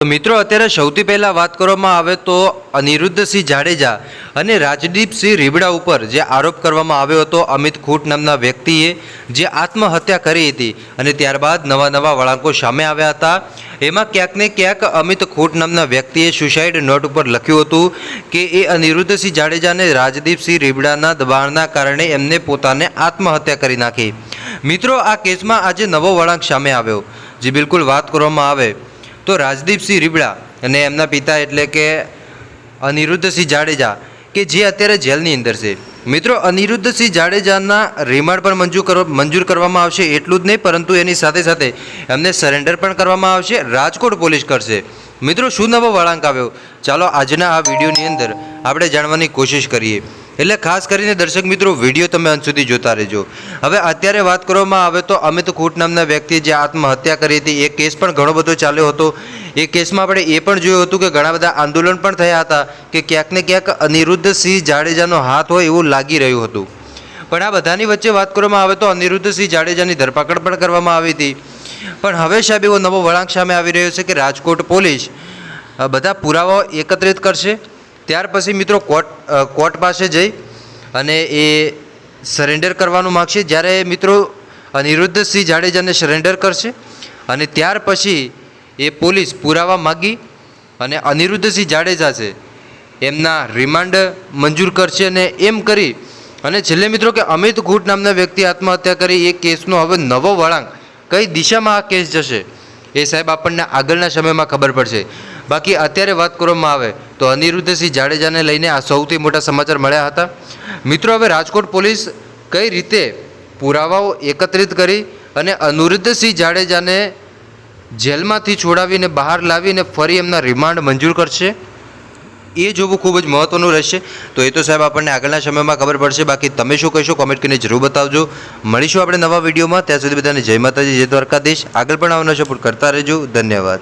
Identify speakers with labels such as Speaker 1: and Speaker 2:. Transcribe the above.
Speaker 1: તો મિત્રો અત્યારે સૌથી પહેલાં વાત કરવામાં આવે તો અનિરુદ્ધસિંહ જાડેજા અને રાજદીપસિંહ રીબડા ઉપર જે આરોપ કરવામાં આવ્યો હતો અમિત ખૂટ નામના વ્યક્તિએ જે આત્મહત્યા કરી હતી અને ત્યારબાદ નવા વળાંકો સામે આવ્યા હતા। એમાં ક્યાંક ને ક્યાંક અમિત ખૂટ નામના વ્યક્તિએ સુસાઇડ નોટ ઉપર લખ્યું હતું કે એ અનિરુદ્ધસિંહ જાડેજા અને રાજદીપસિંહ રીબડાના દબાણના કારણે એમને પોતાને આત્મહત્યા કરી નાખી। મિત્રો આ કેસમાં આજે નવો વળાંક સામે આવ્યો। જે બિલકુલ વાત કરવામાં આવે તો રાજદીપસિંહ રીબડા અને એમના પિતા એટલે કે અનિરુદ્ધસિંહ જાડેજા કે જે અત્યારે જેલની અંદર છે। મિત્રો અનિરુદ્ધસિંહ જાડેજાના રિમાન્ડ પણ મંજૂર કરવામાં આવશે। એટલું જ નહીં પરંતુ એની સાથે સાથે એમને સરેન્ડર પણ કરવામાં આવશે, રાજકોટ પોલીસ કરશે। મિત્રો શું નવો વળાંક આવ્યો ચાલો આજના આ વિડીયોની અંદર આપણે જાણવાની કોશિશ કરીએ। એટલે ખાસ કરીને દર્શક મિત્રો વિડીયો તમે અંત સુધી જોતા રહેજો। હવે અત્યારે વાત કરવામાં આવે તો અમિત ખૂટ નામના વ્યક્તિએ જે આત્મહત્યા કરી હતી એ કેસ પણ ઘણો બધો ચાલ્યો હતો। એ કેસમાં આપણે એ પણ જોયું હતું કે ઘણા બધા આંદોલન પણ થયા હતા કે ક્યાંક ને ક્યાંક અનિરુદ્ધસિંહ જાડેજાનો હાથ હોય એવું લાગી રહ્યું હતું। પણ આ બધાની વચ્ચે વાત કરવામાં આવે તો અનિરુદ્ધસિંહ જાડેજાની ધરપકડ પણ કરવામાં આવી હતી। પણ હવે સાહેબ એવો નવો વળાંક સામે આવી રહ્યો છે કે રાજકોટ પોલીસ બધા પુરાવાઓ એકત્રિત કરશે। ત્યાર પછી મિત્રો કોર્ટ પાસે જઈ અને એ સરેન્ડર કરવાનું માગશે। જ્યારે મિત્રો અનિરુદ્ધસિંહ જાડેજાને સરેન્ડર કરશે અને ત્યાર પછી એ પોલીસ પુરાવા માગી અને અનિરુદ્ધસિંહ જાડેજા છે એમના રિમાન્ડ મંજૂર કરશે અને એમ કરી અને છેલ્લે મિત્રો કે અમિત ખૂટ નામના વ્યક્તિ આત્મહત્યા કરી એ કેસનો હવે નવો વળાંક કઈ દિશામાં આ કેસ જશે એ સાહેબ આપણને આગળના સમયમાં ખબર પડશે। બાકી અત્યારે વાત કરવામાં આવે તો અનિરુદ્ધસિંહ જાડેજાને લઈને આ સૌથી મોટા સમાચાર મળ્યા હતા। મિત્રો હવે રાજકોટ પોલીસ કઈ રીતે પુરાવાઓ એકત્રિત કરી અને અનિરુદ્ધસિંહ જાડેજાને જેલમાંથી છોડાવીને બહાર લાવીને ફરી એમના રિમાન્ડ મંજૂર કરશે એ જોવું ખૂબ જ મહત્ત્વનું રહેશે। તો એ તો સાહેબ આપણને આગળના સમયમાં ખબર પડશે। બાકી તમે શું કહેશો કોમેન્ટ કરીને જરૂર બતાવજો। મળીશું આપણે નવા વિડીયોમાં, ત્યાં સુધી બધાને જય માતાજી, જય દ્વારકાધીશ। આગળ પણ આવવાનો સપોર્ટ કરતા રહેજો। ધન્યવાદ।